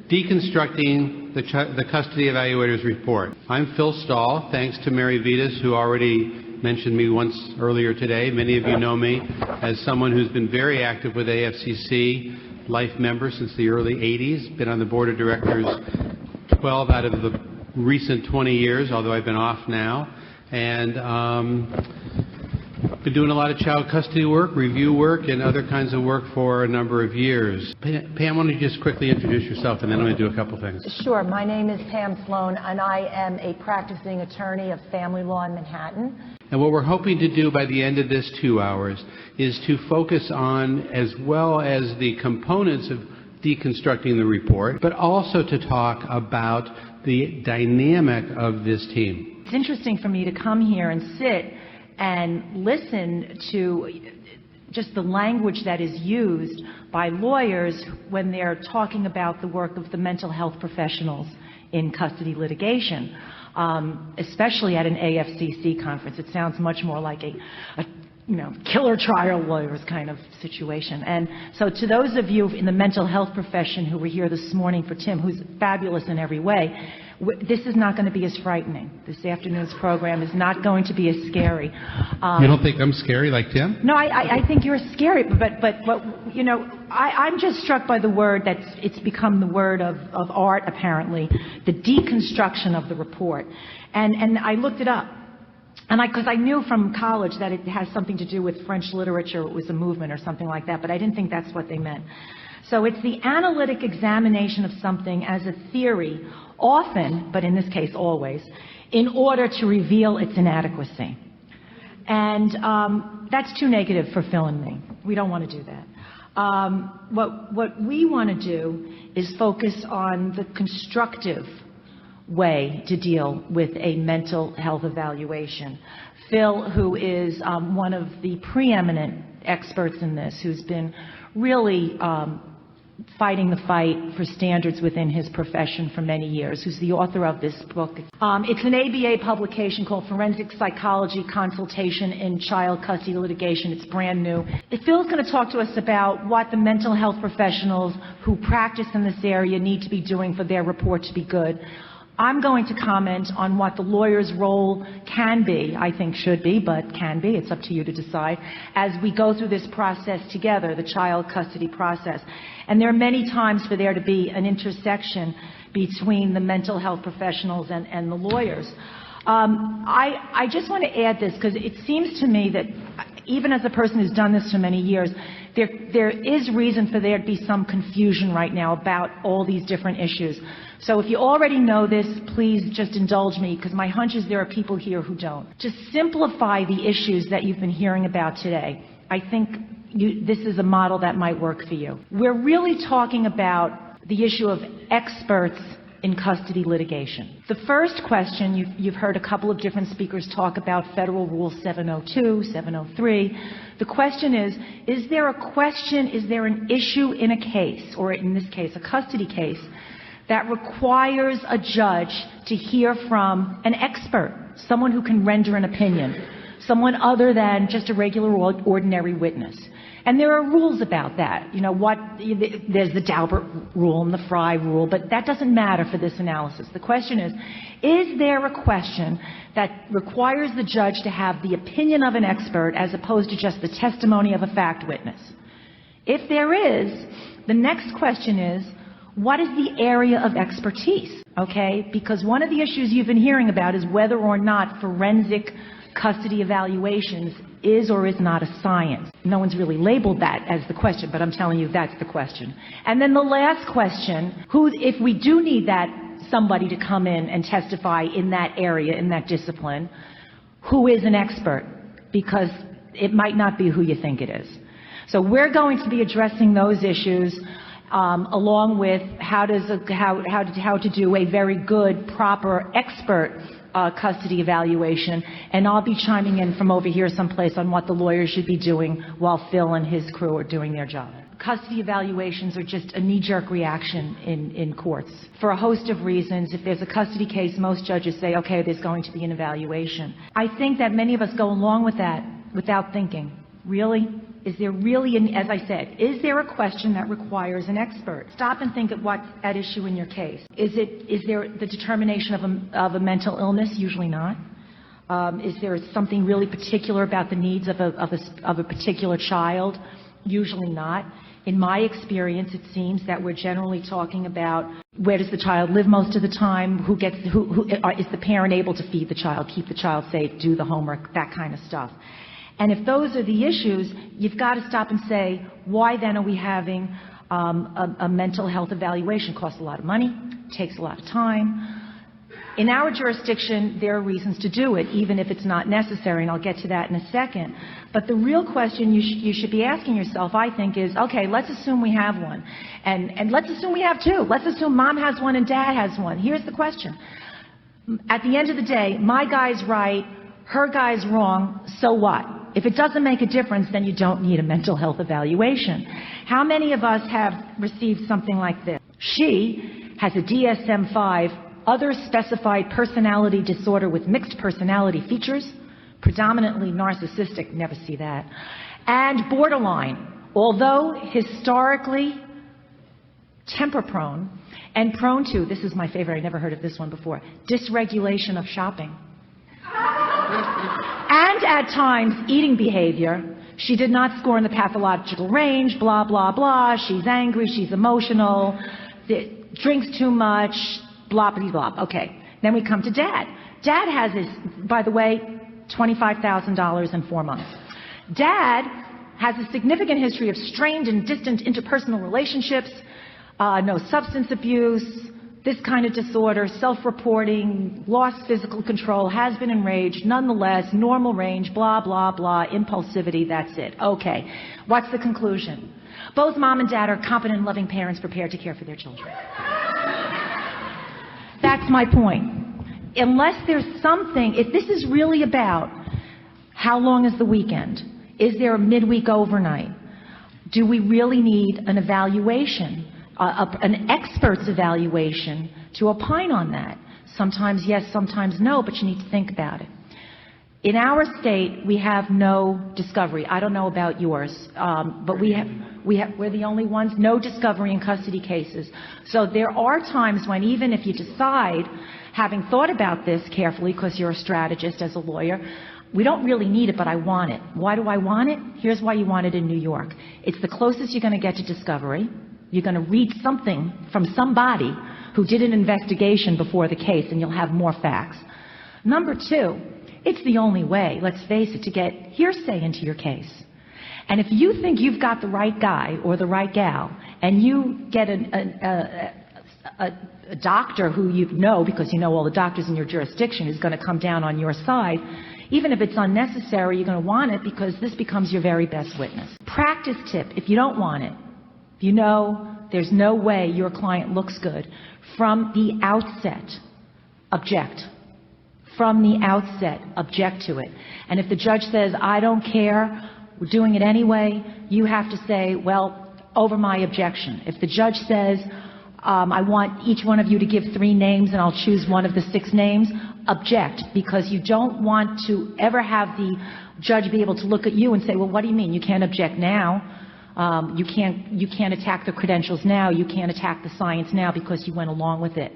Deconstructing the Custody Evaluators Report. I'm Phil Stahl, thanks to Mary Vitas, who already mentioned me once earlier today. Many of you know me as someone who's been very active with AFCC, life member since the early 80s, been on the board of directors 12 out of the recent 20 years, although I've been off now, and been doing a lot of child custody work, review work, and other kinds of work for a number of years. Pam, why don't you just quickly introduce yourself, and then I'm going to do a couple things. Sure. My name is Pam Sloan, and I am a practicing attorney of family law in Manhattan. And what we're hoping to do by the end of this 2 hours is to focus on, as well as the components of deconstructing the report, but also to talk about the dynamic of this team. It's interesting for me to come here and sit and listen to just the language that is used by lawyers when they're talking about the work of the mental health professionals in custody litigation, especially at an AFCC conference. It sounds much more like a killer trial lawyers kind of situation. And so to those of you in the mental health profession who were here this morning for Tim, who's fabulous in every way, this is not going to be as frightening. This afternoon's program is not going to be as scary. You don't think I'm scary like Tim? No, I think you're scary, but I'm just struck by the word it's become the word of art, apparently, the deconstruction of the report. And I looked it up. And because I knew from college that it has something to do with French literature, it was a movement or something like that, but I didn't think that's what they meant. So it's the analytic examination of something as a theory, often, but in this case always, in order to reveal its inadequacy. And that's too negative for Phil and me. We don't want to do that. What we want to do is focus on the constructive way to deal with a mental health evaluation. Phil, who is one of the preeminent experts in this, who's been really fighting the fight for standards within his profession for many years, who's the author of this book. It's an ABA publication called Forensic Psychology Consultation in Child Custody Litigation. It's brand new. Phil's going to talk to us about what the mental health professionals who practice in this area need to be doing for their report to be good. I'm going to comment on what the lawyer's role can be, I think should be, but can be, it's up to you to decide, as we go through this process together, the child custody process. And there are many times for there to be an intersection between the mental health professionals and the lawyers. I just want to add this because it seems to me that even as a person who's done this for many years, there is reason for there to be some confusion right now about all these different issues. So if you already know this, please just indulge me, because my hunch is there are people here who don't. To simplify the issues that you've been hearing about today, I think this is a model that might work for you. We're really talking about the issue of experts in custody litigation. The first question, you've heard a couple of different speakers talk about Federal Rule 702, 703. The question is there a question, is there an issue in a case, or in this case, a custody case, that requires a judge to hear from an expert, someone who can render an opinion, someone other than just a regular ordinary witness? And there are rules about that. There's the Daubert rule and the Fry rule, but that doesn't matter for this analysis. The question is there a question that requires the judge to have the opinion of an expert as opposed to just the testimony of a fact witness? If there is, the next question is, what is the area of expertise? Okay, because one of the issues you've been hearing about is whether or not forensic custody evaluations is or is not a science. No one's really labeled that as the question, but I'm telling you that's the question. And then the last question, if we do need that somebody to come in and testify in that area, in that discipline, who is an expert? Because it might not be who you think it is. So we're going to be addressing those issues along with how to do a very good, proper expert custody evaluation, and I'll be chiming in from over here someplace on what the lawyers should be doing while Phil and his crew are doing their job. Custody evaluations are just a knee-jerk reaction in courts for a host of reasons. If there's a custody case, most judges say, okay, there's going to be an evaluation. I think that many of us go along with that without thinking. Really? Is there really, as I said, is there a question that requires an expert? Stop and think of what's at issue in your case. Is there the determination of a mental illness? Usually not. Is there something really particular about the needs of a particular child? Usually not. In my experience, it seems that we're generally talking about where does the child live most of the time, is the parent able to feed the child, keep the child safe, do the homework, that kind of stuff. And if those are the issues, you've got to stop and say, why then are we having a mental health evaluation? It costs a lot of money, takes a lot of time. In our jurisdiction, there are reasons to do it, even if it's not necessary, and I'll get to that in a second. But the real question you should be asking yourself, I think, is, okay, let's assume we have one. And let's assume we have two. Let's assume mom has one and dad has one. Here's the question. At the end of the day, my guy's right, her guy's wrong, so what? If it doesn't make a difference, then you don't need a mental health evaluation. How many of us have received something like this? She has a DSM-5, other specified personality disorder with mixed personality features, predominantly narcissistic, never see that, and borderline, although historically temper-prone and prone to, this is my favorite, I never heard of this one before, dysregulation of shopping. And at times, eating behavior. She did not score in the pathological range, blah, blah, blah. She's angry, she's emotional, drinks too much, blah, blah, blah. Okay. Then we come to Dad. Dad has his, by the way, $25,000 in 4 months. Dad has a significant history of strained and distant interpersonal relationships, no substance abuse, this kind of disorder, self-reporting, lost physical control, has been enraged, nonetheless, normal range, blah, blah, blah, impulsivity, that's it. Okay. What's the conclusion? Both mom and dad are competent and loving parents prepared to care for their children. That's my point. Unless there's something, if this is really about how long is the weekend, is there a midweek overnight, do we really need an evaluation? An expert's evaluation to opine on that. Sometimes yes, sometimes no, but you need to think about it. In our state, we have no discovery. I don't know about yours, but we're the only ones, no discovery in custody cases. So there are times when even if you decide, having thought about this carefully, because you're a strategist as a lawyer, we don't really need it, but I want it. Why do I want it? Here's why you want it in New York. It's the closest you're going to get to discovery. You're going to read something from somebody who did an investigation before the case, and you'll have more facts. Number two, it's the only way, let's face it, to get hearsay into your case. And if you think you've got the right guy or the right gal, and you get a doctor who you know, because you know all the doctors in your jurisdiction, is going to come down on your side, even if it's unnecessary, you're going to want it because this becomes your very best witness. Practice tip, if you don't want it, if you know there's no way your client looks good, from the outset, object. From the outset, object to it. And if the judge says, I don't care, we're doing it anyway, you have to say, well, over my objection. If the judge says, I want each one of you to give 3 names and I'll choose one of the 6 names, object, because you don't want to ever have the judge be able to look at you and say, well, what do you mean? You can't object now. You can't attack the credentials now. You can't attack the science now because you went along with it.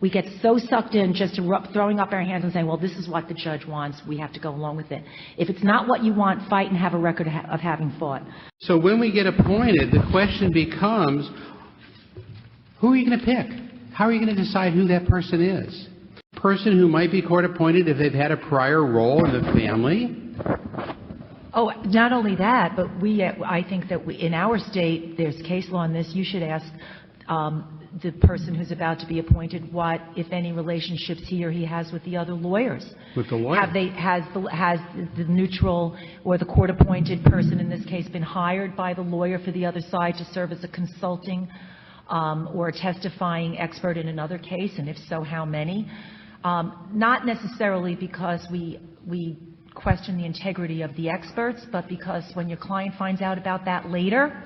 We get so sucked in just to throwing up our hands and saying, well, this is what the judge wants. We have to go along with it. If it's not what you want, fight and have a record of having fought. So when we get appointed, the question becomes, who are you going to pick? How are you going to decide who that person is? A person who might be court appointed if they've had a prior role in the family. Oh, not only that, but I think that in our state, there's case law on this. You should ask the person who's about to be appointed what, if any, relationships he or he has with the other lawyers. With the lawyer? Has the neutral or the court-appointed person in this case been hired by the lawyer for the other side to serve as a consulting or a testifying expert in another case? And if so, how many? Not necessarily because we question the integrity of the experts, but because when your client finds out about that later,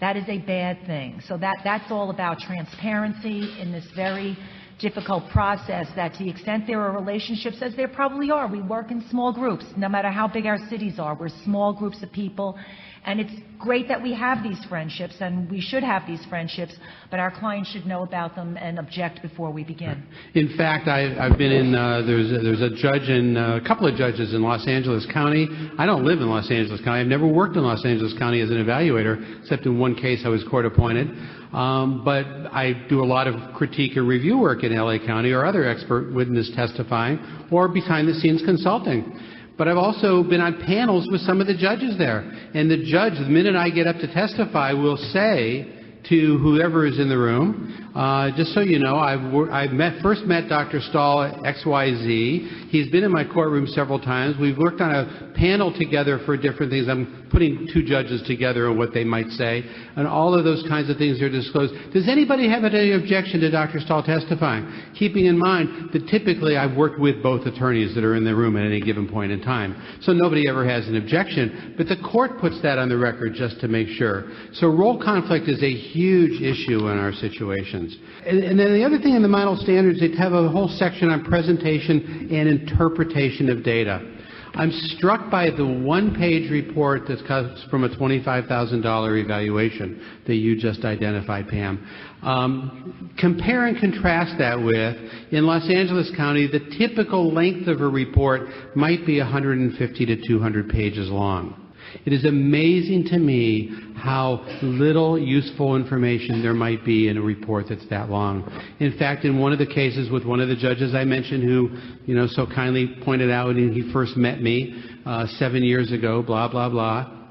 that is a bad thing. So that's all about transparency in this very difficult process, that to the extent there are relationships, as there probably are, we work in small groups, no matter how big our cities are. We're small groups of people, and it's great that we have these friendships, and we should have these friendships, but our clients should know about them and object before we begin. In fact, I've been in, there's a judge and a couple of judges in Los Angeles County. I don't live in Los Angeles County. I've never worked in Los Angeles County as an evaluator, except in one case I was court appointed. But I do a lot of critique or review work in LA County or other expert witness testifying or behind the scenes consulting. But I've also been on panels with some of the judges there. And the judge, the minute I get up to testify, will say to whoever is in the room, just so you know, I've first met Dr. Stahl at XYZ. He's been in my courtroom several times. We've worked on a panel together for different things. I'm putting two judges together on what they might say, and all of those kinds of things are disclosed. Does anybody have any objection to Dr. Stahl testifying? Keeping in mind that typically I've worked with both attorneys that are in the room at any given point in time. So nobody ever has an objection, but the court puts that on the record just to make sure. So role conflict is a huge issue in our situations. And then the other thing in the model standards, they have a whole section on presentation and interpretation of data. I'm struck by the one-page report that comes from a $25,000 evaluation that you just identified, Pam. Compare and contrast that with, in Los Angeles County, the typical length of a report might be 150 to 200 pages long. It is amazing to me how little useful information there might be in a report that's that long. In fact, in one of the cases with one of the judges I mentioned who, so kindly pointed out when he first met me 7 years ago, blah, blah, blah,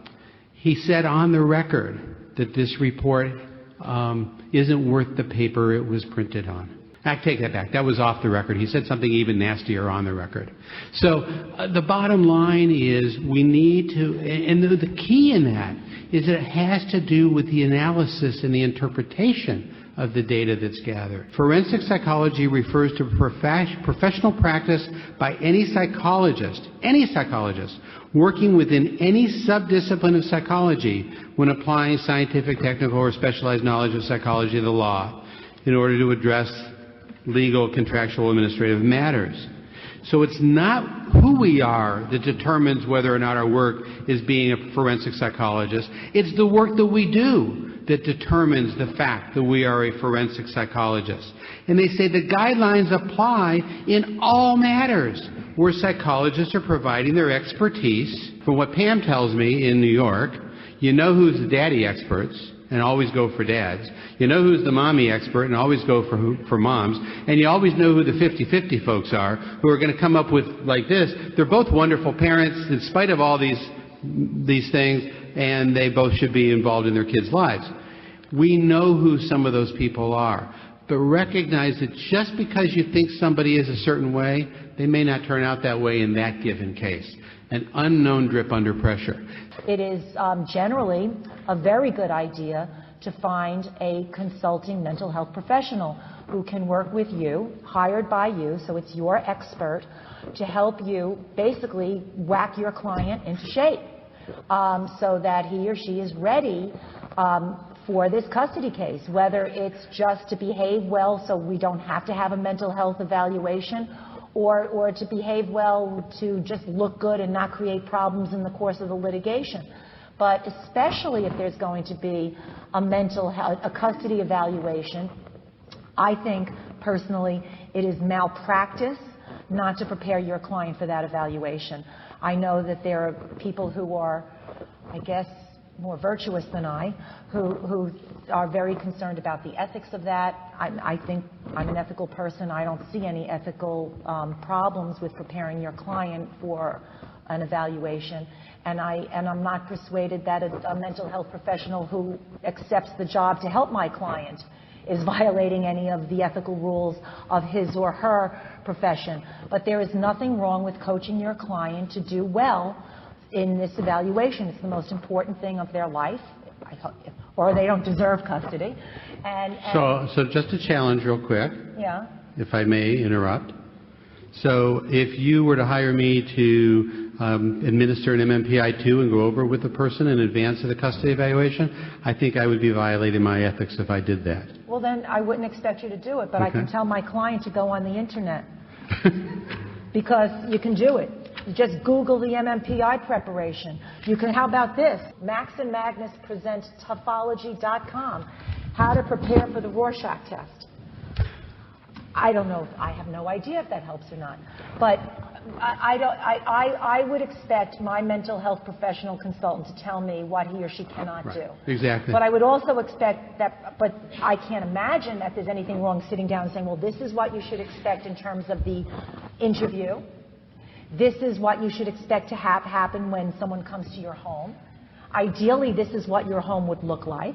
he said on the record that this report isn't worth the paper it was printed on. I take that back. That was off the record. He said something even nastier on the record. So the bottom line is we need to, and the key in that is that it has to do with the analysis and the interpretation of the data that's gathered. Forensic psychology refers to professional practice by any psychologist working within any subdiscipline of psychology when applying scientific, technical, or specialized knowledge of psychology of the law in order to address legal, contractual, administrative matters. So it's not who we are that determines whether or not our work is being a forensic psychologist. It's the work that we do that determines the fact that we are a forensic psychologist. And they say the guidelines apply in all matters where psychologists are providing their expertise. From what Pam tells me in New York, you know who's the daddy experts and always go for dads. You know who's the mommy expert and always go for moms. And you always know who the 50-50 folks are who are going to come up with like this. They're both wonderful parents in spite of all these things, and they both should be involved in their kids' lives. We know who some of those people are. But recognize that just because you think somebody is a certain way, they may not turn out that way in that given case. An unknown drip under pressure. It is generally a very good idea to find a consulting mental health professional who can work with you, hired by you, so it's your expert, to help you basically whack your client into shape so that he or she is ready for this custody case, whether it's just to behave well so we don't have to have a mental health evaluation, or to behave well to just look good and not create problems in the course of the litigation. But especially if there's going to be a custody evaluation, I think personally it is malpractice not to prepare your client for that evaluation. I know that there are people who are, I guess, more virtuous than I, who are very concerned about the ethics of that. I think I'm an ethical person. I don't see any ethical problems with preparing your client for an evaluation. And I'm not persuaded that a mental health professional who accepts the job to help my client is violating any of the ethical rules of his or her profession. But there is nothing wrong with coaching your client to do well in this evaluation. It's the most important thing of their life, or they don't deserve custody. So just a challenge real quick, yeah, if I may interrupt. So if you were to hire me to administer an MMPI-2 and go over with the person in advance of the custody evaluation, I think I would be violating my ethics if I did that. Well, then I wouldn't expect you to do it, but I can tell my client to go on the internet because you can do it. You just Google the MMPI preparation. You can, how about this? Max and Magnus present Toughology.com, how to prepare for the Rorschach test. I don't know, I have no idea if that helps or not, but I would expect my mental health professional consultant to tell me what he or she cannot do. Exactly. But I would also expect that, but I can't imagine that there's anything wrong sitting down and saying, well, this is what you should expect in terms of the interview. This is what you should expect to have happen when someone comes to your home. Ideally, this is what your home would look like.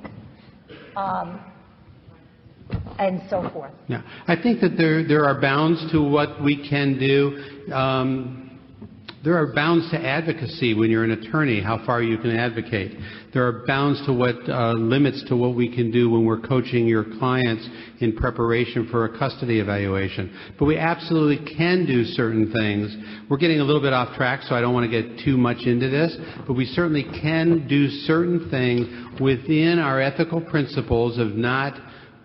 And so forth. Yeah, I think that there are bounds to what we can do. There are bounds to advocacy when you're an attorney, how far you can advocate. There are bounds to what limits to what we can do when we're coaching your clients in preparation for a custody evaluation. But we absolutely can do certain things. We're getting a little bit off track, so I don't want to get too much into this, but we certainly can do certain things within our ethical principles of not.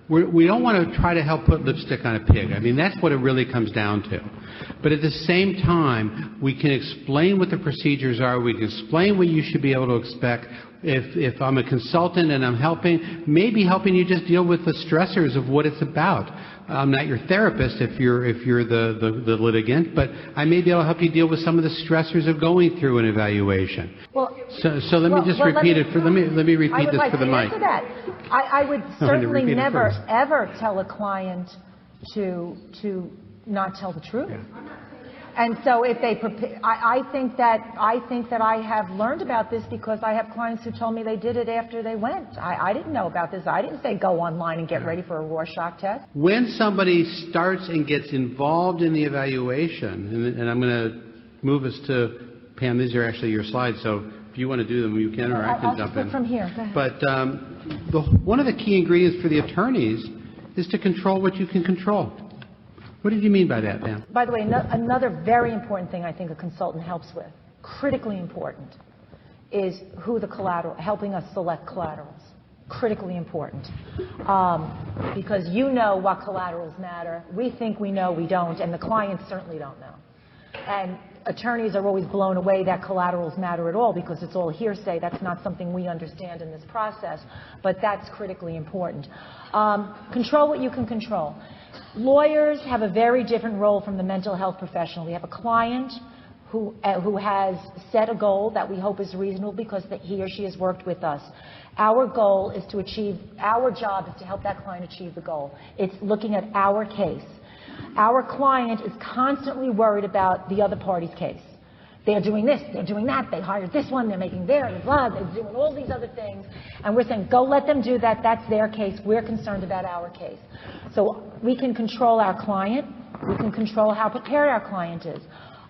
We don't want to try to help put lipstick on a pig. I mean, that's what it really comes down to. But at the same time, we can explain what the procedures are. We can explain what you should be able to expect. If I'm a consultant and I'm helping, maybe helping you just deal with the stressors of what it's about. I'm not your therapist if you're the litigant, but I may be able to help you deal with some of the stressors of going through an evaluation. Well, so let me just repeat it for let me repeat this for the mic. I would certainly never ever tell a client to not tell the truth. Yeah. And so if they prepare, I think that I have learned about this because I have clients who told me they did it after they went. I didn't know about this. I didn't say go online and get ready for a Rorschach test. When somebody starts and gets involved in the evaluation, and I'm going to move us to, Pam, these are actually your slides, so if you want to do them, you can, or I can jump in. From here. Go ahead. But one of the key ingredients for the attorneys is to control what you can control. What did you mean by that, Pam? By the way, another very important thing I think a consultant helps with, critically important, is who the collateral, helping us select collaterals. Critically important. Because you know what collaterals matter. We think we know, we don't, and the clients certainly don't know. And attorneys are always blown away that collaterals matter at all because it's all hearsay. That's not something we understand in this process, but that's critically important. Control what you can control. Lawyers have a very different role from the mental health professional. We have a client who has set a goal that we hope is reasonable because he or she has worked with us. Our goal is to achieve, our job is to help that client achieve the goal. It's looking at our case. Our client is constantly worried about the other party's case. They're doing this, they're doing that, they hired this one, they're making their, blah, they're doing all these other things. And we're saying, go let them do that, that's their case, we're concerned about our case. So we can control our client, we can control how prepared our client is.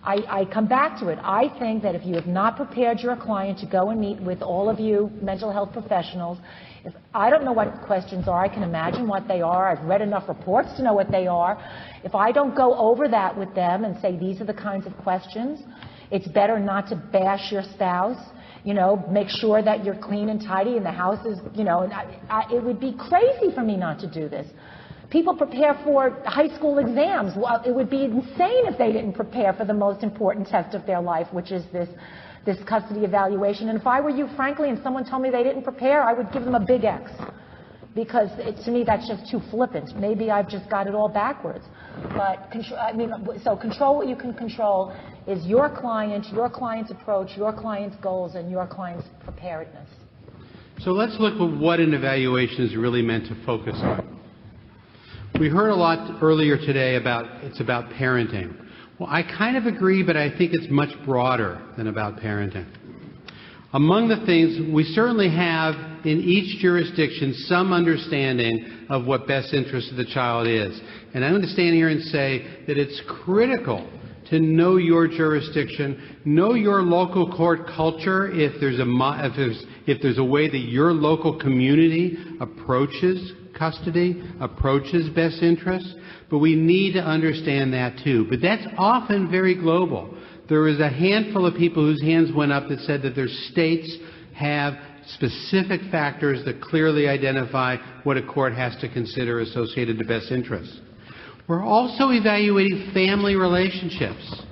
I come back to it. I think that if you have not prepared your client to go and meet with all of you mental health professionals, if I don't know what questions are, I can imagine what they are. I've read enough reports to know what they are. If I don't go over that with them and say these are the kinds of questions, it's better not to bash your spouse. You know, make sure that you're clean and tidy and the house is, you know, it would be crazy for me not to do this. People prepare for high school exams. Well, it would be insane if they didn't prepare for the most important test of their life, which is this custody evaluation. And if I were you, frankly, and someone told me they didn't prepare, I would give them a big X. Because to me, that's just too flippant. Maybe I've just got it all backwards. But so control what you can control is your client's approach, your client's goals, and your client's preparedness. So let's look at what an evaluation is really meant to focus on. We heard a lot earlier today about it's about parenting. Well, I kind of agree, but I think it's much broader than about parenting. Among the things, we certainly have in each jurisdiction some understanding of what best interest of the child is. And I'm going to stand here and say that it's critical to know your jurisdiction, know your local court culture if there's a way that your local community approaches custody, approaches best interest, but we need to understand that too. But that's often very global. There was a handful of people whose hands went up that said that their states have specific factors that clearly identify what a court has to consider associated to best interests. We're also evaluating family relationships.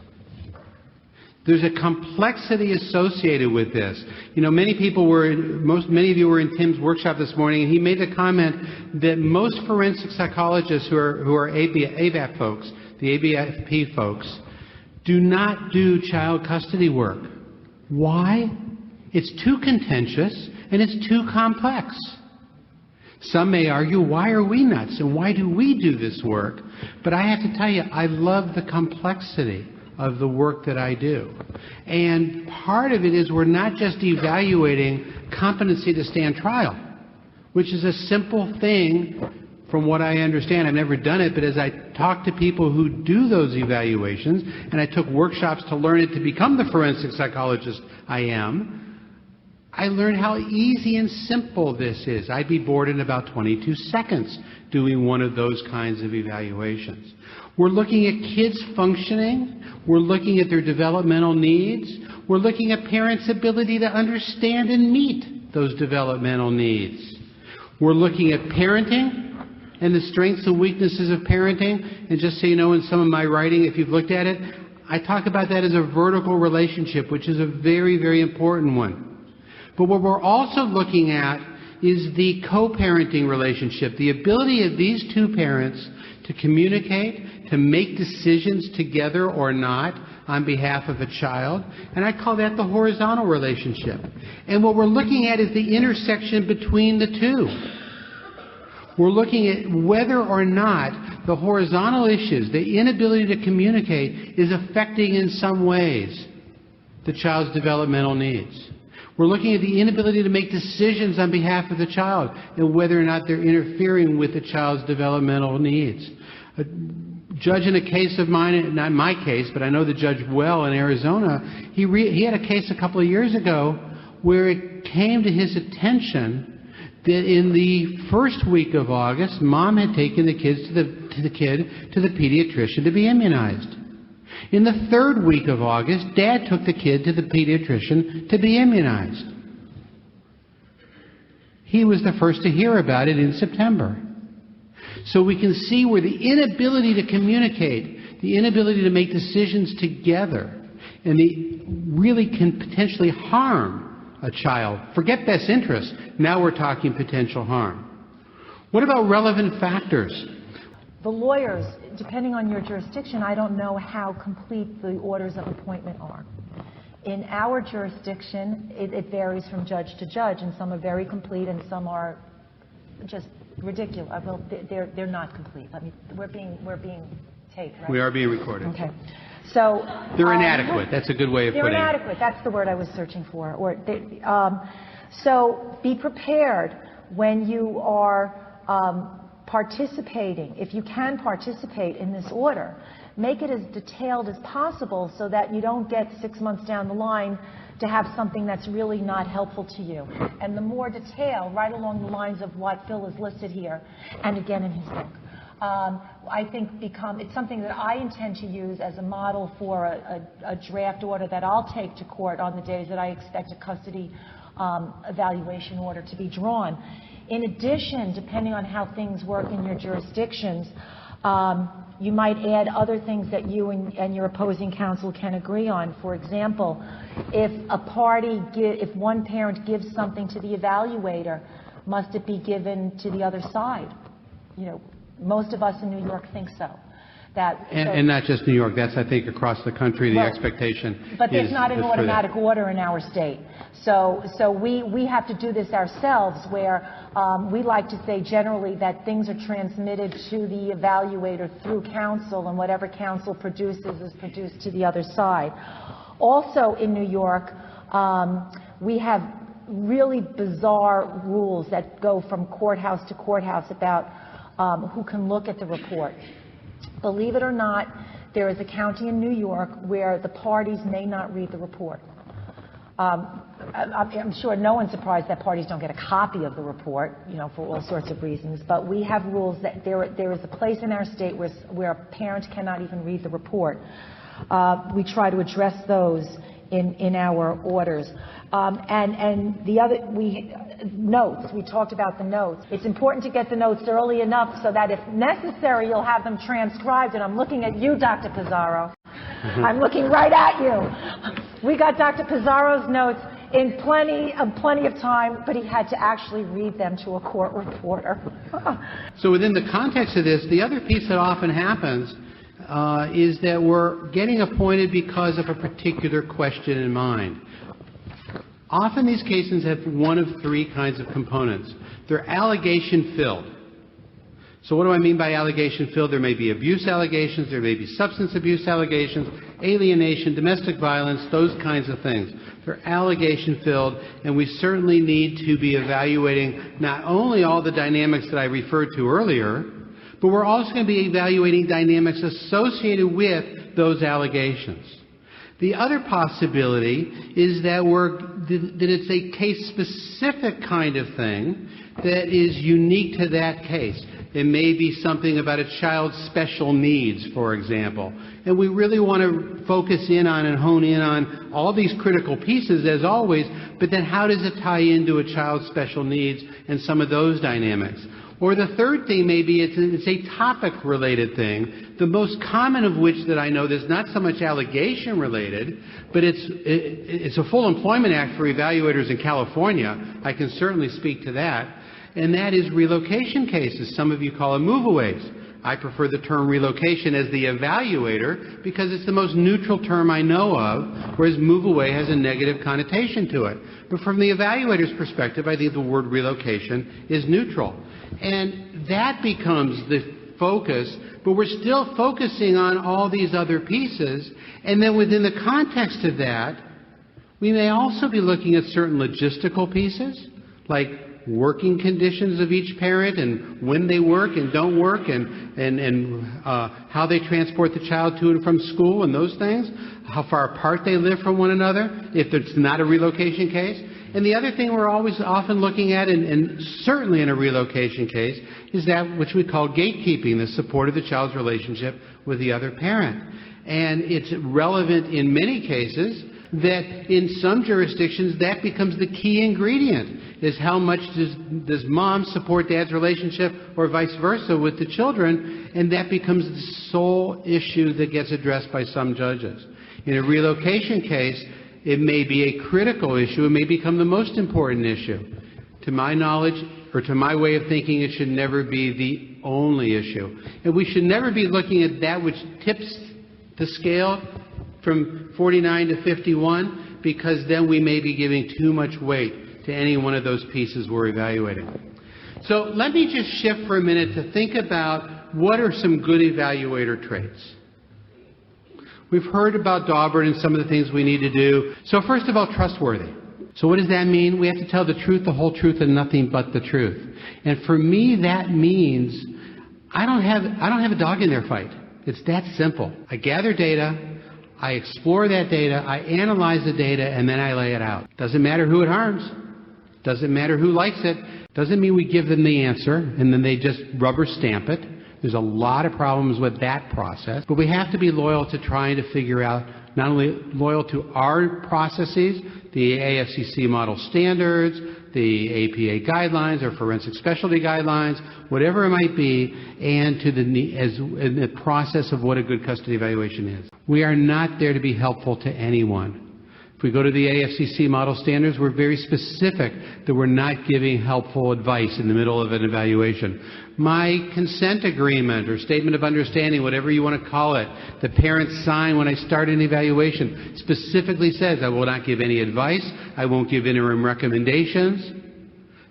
There's a complexity associated with this. Many of you were in Tim's workshop this morning, and he made the comment that most forensic psychologists who are AVAP folks, the ABFP folks, do not do child custody work. Why? It's too contentious and it's too complex. Some may argue, why are we nuts and why do we do this work? But I have to tell you, I love the complexity of the work that I do. And part of it is we're not just evaluating competency to stand trial, which is a simple thing from what I understand. I've never done it, but as I talk to people who do those evaluations, and I took workshops to learn it to become the forensic psychologist I am, I learned how easy and simple this is. I'd be bored in about 22 seconds doing one of those kinds of evaluations. We're looking at kids functioning. We're looking at their developmental needs. We're looking at parents' ability to understand and meet those developmental needs. We're looking at parenting and the strengths and weaknesses of parenting. And just so you know, in some of my writing, if you've looked at it, I talk about that as a vertical relationship, which is a very, very important one. But what we're also looking at is the co-parenting relationship, the ability of these two parents to communicate, to make decisions together or not on behalf of a child. And I call that the horizontal relationship. And what we're looking at is the intersection between the two. We're looking at whether or not the horizontal issues, the inability to communicate, is affecting in some ways the child's developmental needs. We're looking at the inability to make decisions on behalf of the child and whether or not they're interfering with the child's developmental needs. A judge in a case of mine, not my case, but I know the judge well in Arizona, he had a case a couple of years ago where it came to his attention that in the first week of August, mom had taken the kid to the pediatrician to be immunized. In the third week of August, Dad took the kid to the pediatrician to be immunized. He was the first to hear about it in September. So we can see where the inability to communicate, the inability to make decisions together, and really can potentially harm a child. Forget best interest. Now we're talking potential harm. What about relevant factors? The lawyers, depending on your jurisdiction, I don't know how complete the orders of appointment are. In our jurisdiction, it varies from judge to judge, and some are very complete and some are just ridiculous. Well, they're not complete. We're being taped, right? We are being recorded. Okay. So they're inadequate. That's a good way of putting it. They're inadequate. That's the word I was searching for. So be prepared when you are participating. If you can participate in this order, make it as detailed as possible so that you don't get 6 months down the line to have something that's really not helpful to you. And the more detail, right along the lines of what Phil has listed here, and again in his book, I think it's something that I intend to use as a model for a draft order that I'll take to court on the days that I expect a custody evaluation order to be drawn. In addition, depending on how things work in your jurisdictions, you might add other things that you and your opposing counsel can agree on. For example, if one parent gives something to the evaluator, must it be given to the other side? Most of us in New York think so. And not just New York. That's, I think, across the country, the expectation. But there's not an automatic order in our state. So we have to do this ourselves, where we like to say generally that things are transmitted to the evaluator through counsel, and whatever counsel produces is produced to the other side. Also in New York, we have really bizarre rules that go from courthouse to courthouse about who can look at the report. Believe it or not, there is a county in New York where the parties may not read the report. I'm sure no one's surprised that parties don't get a copy of the report, for all sorts of reasons. But we have rules that there is a place in our state where a parent cannot even read the report. We try to address those in our orders. And the other, notes, we talked about the notes. It's important to get the notes early enough so that if necessary, you'll have them transcribed. And I'm looking at you, Dr. Pizarro. I'm looking right at you. We got Dr. Pizarro's notes in plenty of time, but he had to actually read them to a court reporter. So within the context of this, the other piece that often happens is that we're getting appointed because of a particular question in mind. Often these cases have one of three kinds of components. They're allegation-filled. So what do I mean by allegation-filled? There may be abuse allegations, there may be substance abuse allegations, alienation, domestic violence, those kinds of things. They're allegation-filled, and we certainly need to be evaluating not only all the dynamics that I referred to earlier, but we're also going to be evaluating dynamics associated with those allegations. The other possibility is that it's a case-specific kind of thing that is unique to that case. It may be something about a child's special needs, for example. And we really want to focus in on and hone in on all these critical pieces, as always, but then how does it tie into a child's special needs and some of those dynamics? Or the third thing may be it's a topic-related thing, the most common of which that I know that's not so much allegation-related, but it's a full employment act for evaluators in California. I can certainly speak to that. And that is relocation cases. Some of you call them move-aways. I prefer the term relocation as the evaluator because it's the most neutral term I know of, whereas move-away has a negative connotation to it. But from the evaluator's perspective, I think the word relocation is neutral. And that becomes the focus, but we're still focusing on all these other pieces. And then within the context of that, we may also be looking at certain logistical pieces, like working conditions of each parent and when they work and don't work and how they transport the child to and from school and those things, how far apart they live from one another, if it's not a relocation case. And the other thing we're always often looking at, and certainly in a relocation case, is that which we call gatekeeping, the support of the child's relationship with the other parent. And it's relevant in many cases that in some jurisdictions that becomes the key ingredient, is how much does mom support dad's relationship or vice versa with the children, and that becomes the sole issue that gets addressed by some judges. In a relocation case, it may be a critical issue. It may become the most important issue. To my knowledge, or to my way of thinking, it should never be the only issue. And we should never be looking at that which tips the scale from 49 to 51, because then we may be giving too much weight to any one of those pieces we're evaluating. So let me just shift for a minute to think about what are some good evaluator traits. We've heard about Daubert and some of the things we need to do. So first of all, trustworthy. So what does that mean? We have to tell the truth, the whole truth, and nothing but the truth. And for me, that means I don't have a dog in their fight. It's that simple. I gather data, I explore that data, I analyze the data, and then I lay it out. Doesn't matter who it harms. Doesn't matter who likes it. Doesn't mean we give them the answer and then they just rubber stamp it. There's a lot of problems with that process. But we have to be loyal to trying to figure out, not only loyal to our processes, the AFCC model standards, the APA guidelines or forensic specialty guidelines, whatever it might be, and to the process of what a good custody evaluation is. We are not there to be helpful to anyone. If we go to the AFCC model standards, we're very specific that we're not giving helpful advice in the middle of an evaluation. My consent agreement or statement of understanding, whatever you want to call it, the parents sign when I start an evaluation, specifically says I will not give any advice, I won't give interim recommendations.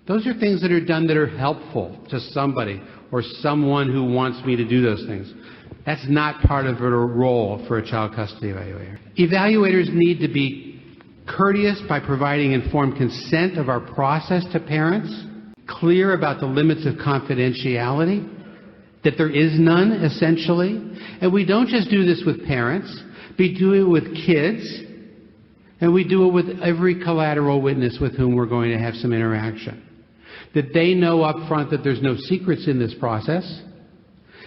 Those are things that are done that are helpful to somebody or someone who wants me to do those things. That's not part of a role for a child custody evaluator. Evaluators need to be courteous by providing informed consent of our process to parents, clear about the limits of confidentiality, that there is none, essentially. And we don't just do this with parents, we do it with kids, and we do it with every collateral witness with whom we're going to have some interaction. That they know up front that there's no secrets in this process,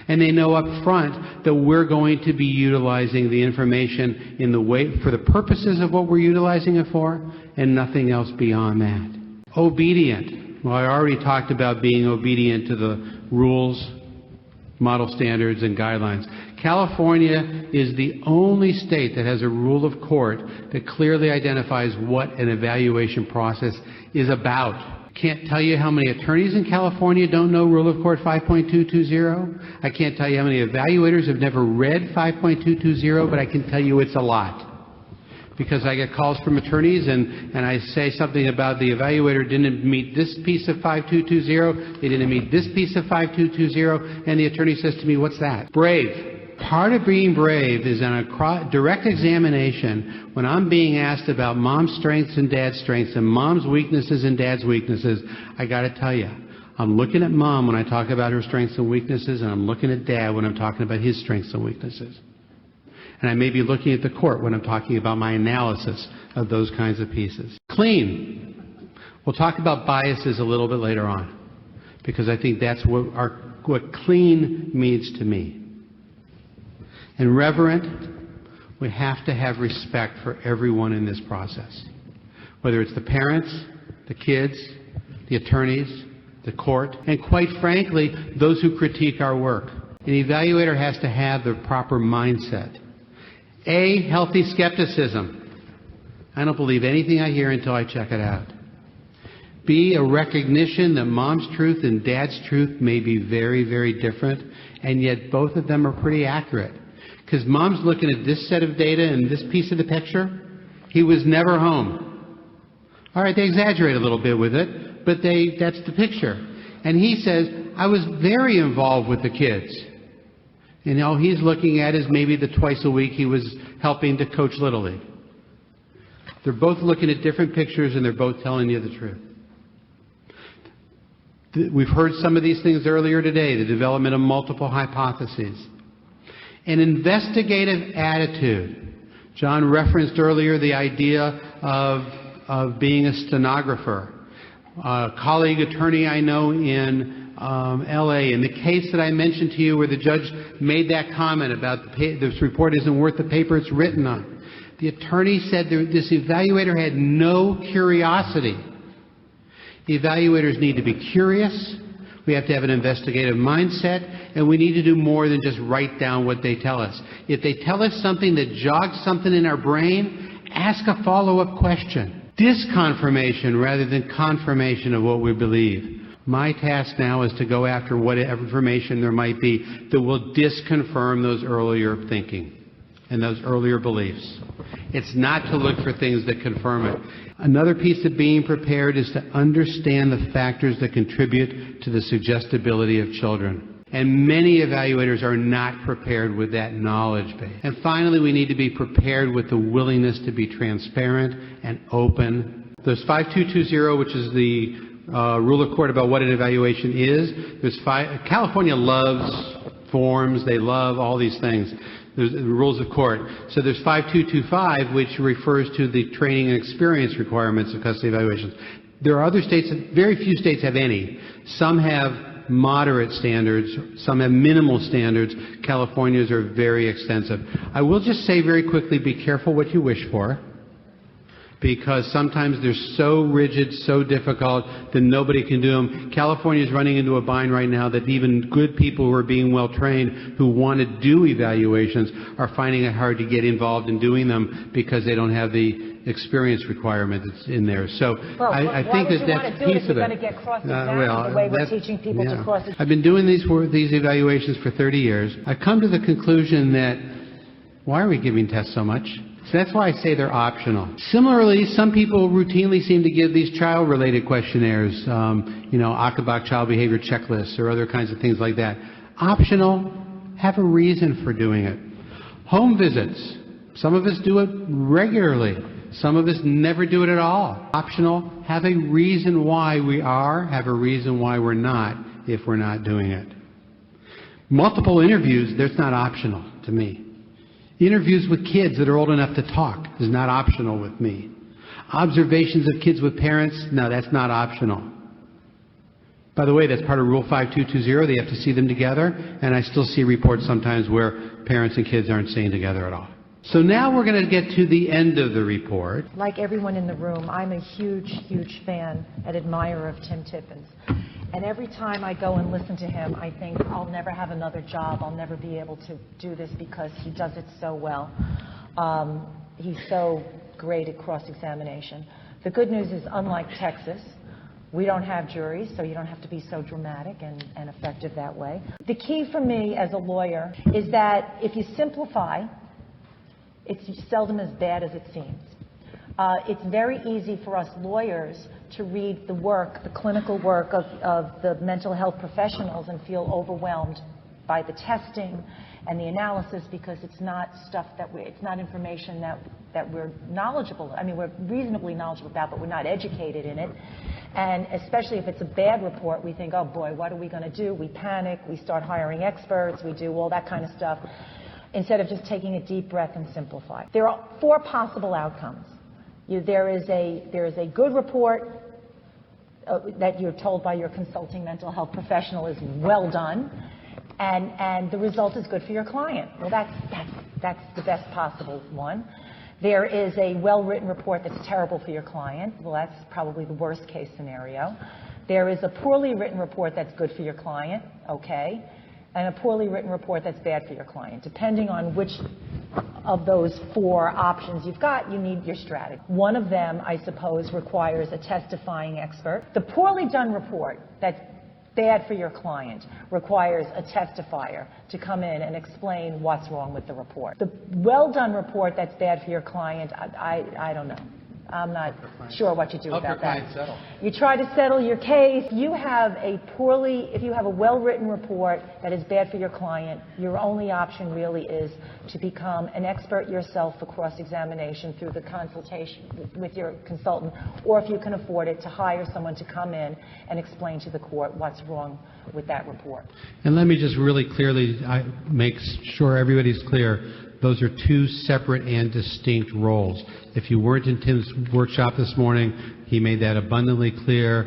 And they know up front that we're going to be utilizing the information in the way, for the purposes of what we're utilizing it for, and nothing else beyond that. Obedient. Well, I already talked about being obedient to the rules, model standards, and guidelines. California is the only state that has a rule of court that clearly identifies what an evaluation process is about. Can't tell you how many attorneys in California don't know Rule of Court 5.220. I can't tell you how many evaluators have never read 5.220, but I can tell you it's a lot. Because I get calls from attorneys and I say something about the evaluator didn't meet this piece of 5220, they didn't meet this piece of 5220, and the attorney says to me, what's that? Brave. Part of being brave is in a direct examination when I'm being asked about mom's strengths and dad's strengths and mom's weaknesses and dad's weaknesses. I got to tell you, I'm looking at mom when I talk about her strengths and weaknesses, and I'm looking at dad when I'm talking about his strengths and weaknesses. And I may be looking at the court when I'm talking about my analysis of those kinds of pieces. Clean. We'll talk about biases a little bit later on, because I think that's what clean means to me. And reverent, we have to have respect for everyone in this process, whether it's the parents, the kids, the attorneys, the court, and quite frankly, those who critique our work. An evaluator has to have the proper mindset. A, healthy skepticism. I don't believe anything I hear until I check it out. B, a recognition that mom's truth and dad's truth may be very, very different, and yet both of them are pretty accurate. Because mom's looking at this set of data and this piece of the picture. He was never home. All right, they exaggerate a little bit with it, but that's the picture. And he says, I was very involved with the kids. And all he's looking at is maybe the twice a week he was helping to coach Little League. They're both looking at different pictures and they're both telling you the truth. We've heard some of these things earlier today, the development of multiple hypotheses. An investigative attitude. John referenced earlier the idea of being a stenographer. A colleague attorney I know in L.A., in the case that I mentioned to you where the judge made that comment about this report isn't worth the paper it's written on. The attorney said this evaluator had no curiosity. The evaluators need to be curious. We have to have an investigative mindset, and we need to do more than just write down what they tell us. If they tell us something that jogs something in our brain, ask a follow-up question. Disconfirmation rather than confirmation of what we believe. My task now is to go after whatever information there might be that will disconfirm those earlier thinking and those earlier beliefs. It's not to look for things that confirm it. Another piece of being prepared is to understand the factors that contribute to the suggestibility of children. And many evaluators are not prepared with that knowledge base. And finally, we need to be prepared with the willingness to be transparent and open. There's 5220, which is the rule of court about what an evaluation is. California loves forms. They love all these things. There's the rules of court. So there's 5225, which refers to the training and experience requirements of custody evaluations. There are other states, very few states have any. Some have moderate standards. Some have minimal standards. California's are very extensive. I will just say very quickly, be careful what you wish for, because sometimes they're so rigid, so difficult that nobody can do them. California is running into a bind right now that even good people who are being well trained who want to do evaluations are finding it hard to get involved in doing them because they don't have the experience requirement that's in there. So I think that's piece of it. Get cross-examined the way we're teaching people to cross-examine. I've been doing these evaluations for 30 years. I've come to the conclusion that why are we giving tests so much? So that's why I say they're optional. Similarly, some people routinely seem to give these child-related questionnaires, Achenbach child behavior checklists or other kinds of things like that. Optional, have a reason for doing it. Home visits. Some of us do it regularly. Some of us never do it at all. Optional, have a reason why we are, have a reason why we're not if we're not doing it. Multiple interviews, that's not optional to me. Interviews with kids that are old enough to talk is not optional with me. Observations of kids with parents, no, that's not optional. By the way, that's part of Rule 5220. They have to see them together, and I still see reports sometimes where parents and kids aren't staying together at all. So now we're going to get to the end of the report. Like everyone in the room, I'm a huge, huge fan and admirer of Tim Tippins. And every time I go and listen to him, I think I'll never have another job. I'll never be able to do this because he does it so well. He's so great at cross-examination. The good news is, unlike Texas, we don't have juries, so you don't have to be so dramatic and effective that way. The key for me as a lawyer is that if you simplify, it's seldom as bad as it seems. It's very easy for us lawyers to read the work, the clinical work of the mental health professionals and feel overwhelmed by the testing and the analysis because it's not stuff that it's not information that we're knowledgeable. I mean, we're reasonably knowledgeable about, but we're not educated in it. And especially if it's a bad report, we think, oh boy, what are we going to do? We panic, we start hiring experts, we do all that kind of stuff, instead of just taking a deep breath and simplify. There are 4 possible outcomes. There is a good report that you're told by your consulting mental health professional is well done, and the result is good for your client. Well, that's the best possible one. There is a well-written report that's terrible for your client. Well, that's probably the worst case scenario. There is a poorly written report that's good for your client, okay, and a poorly written report that's bad for your client. Depending on which of those 4 options you've got, you need your strategy. One of them, I suppose, requires a testifying expert. The poorly done report that's bad for your client requires a testifier to come in and explain what's wrong with the report. The well-done report that's bad for your client, I don't know. I'm not sure what you do about that. Settle. You try to settle your case. If you have a well-written report that is bad for your client, your only option really is to become an expert yourself for cross-examination through the consultation with your consultant, or if you can afford it, to hire someone to come in and explain to the court what's wrong with that report. And let me just really clearly make sure everybody's clear. Those are 2 separate and distinct roles. If you weren't in Tim's workshop this morning, he made that abundantly clear.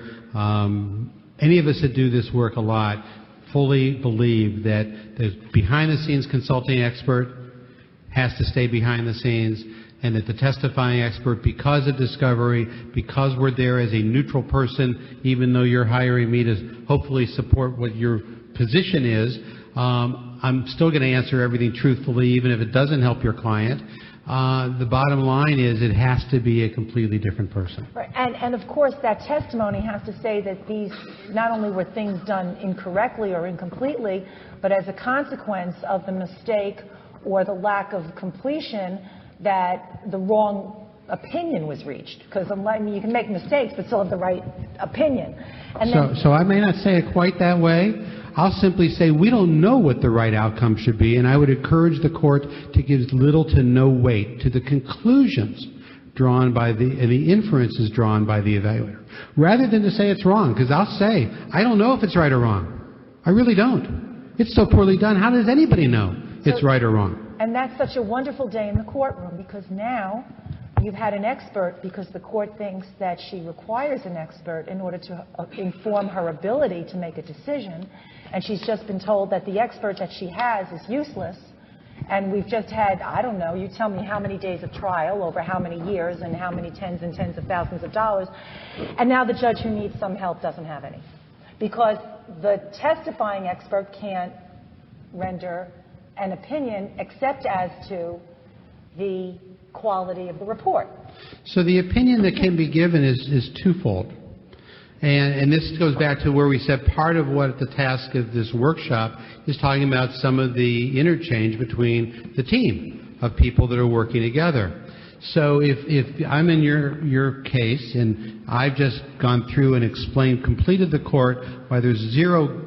Any of us that do this work a lot fully believe that the behind-the-scenes consulting expert has to stay behind the scenes, and that the testifying expert, because of discovery, because we're there as a neutral person, even though you're hiring me to hopefully support what your position is, I'm still going to answer everything truthfully, even if it doesn't help your client. The bottom line is it has to be a completely different person. Right. And of course, that testimony has to say that these not only were things done incorrectly or incompletely, but as a consequence of the mistake or the lack of completion, that the wrong opinion was reached. Because you can make mistakes, but still have the right opinion. And so I may not say it quite that way. I'll simply say we don't know what the right outcome should be, and I would encourage the court to give little to no weight to the conclusions drawn by and the inferences drawn by the evaluator, rather than to say it's wrong, because I'll say, I don't know if it's right or wrong. I really don't. It's so poorly done, how does anybody know it's right or wrong? And that's such a wonderful day in the courtroom, because now you've had an expert, because the court thinks that she requires an expert in order to inform her ability to make a decision, and she's just been told that the expert that she has is useless. And we've just had, I don't know, you tell me how many days of trial over how many years and how many tens and tens of thousands of dollars, and now the judge who needs some help doesn't have any, because the testifying expert can't render an opinion except as to the quality of the report. So the opinion that can be given is twofold. And this goes back to where we said part of what the task of this workshop is talking about some of the interchange between the team of people that are working together. So if I'm in your case and I've just gone through and completed the court why there's zero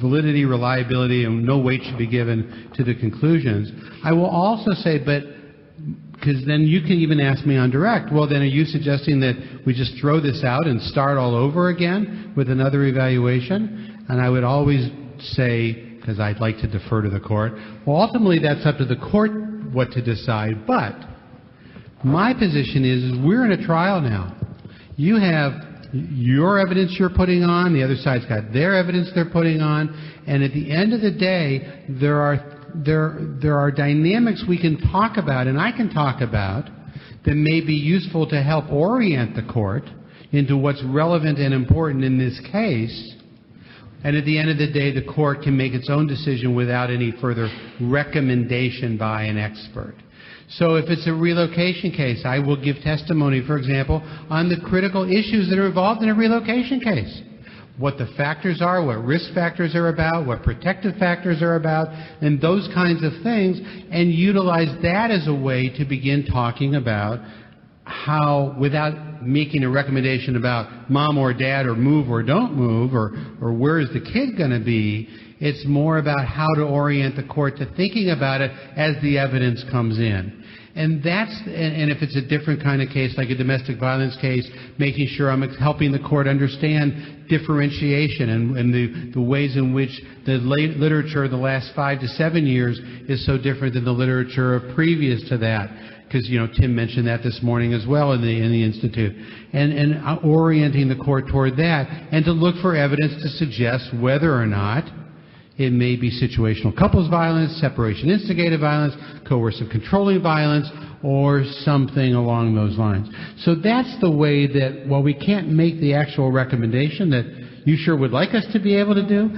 validity, reliability, and no weight should be given to the conclusions, I will also say, because then you can even ask me on direct, well, then are you suggesting that we just throw this out and start all over again with another evaluation? And I would always say, because I'd like to defer to the court, well, ultimately that's up to the court what to decide. But my position is we're in a trial now. You have your evidence you're putting on, the other side's got their evidence they're putting on, and at the end of the day, there are dynamics we can talk about, and I can talk about, that may be useful to help orient the court into what's relevant and important in this case. And at the end of the day, the court can make its own decision without any further recommendation by an expert. So if it's a relocation case, I will give testimony, for example, on the critical issues that are involved in a relocation case. What the factors are, what risk factors are about, what protective factors are about, and those kinds of things, and utilize that as a way to begin talking about how, without making a recommendation about mom or dad or move or don't move or where is the kid going to be, it's more about how to orient the court to thinking about it as the evidence comes in. And if it's a different kind of case, like a domestic violence case, making sure I'm helping the court understand differentiation and the ways in which the literature of the last 5 to 7 years is so different than the literature previous to that. Because, Tim mentioned that this morning as well in the Institute. And orienting the court toward that, and to look for evidence to suggest whether or not it may be situational couples violence, separation instigated violence, coercive controlling violence, or something along those lines. So that's the way that, while we can't make the actual recommendation that you sure would like us to be able to do,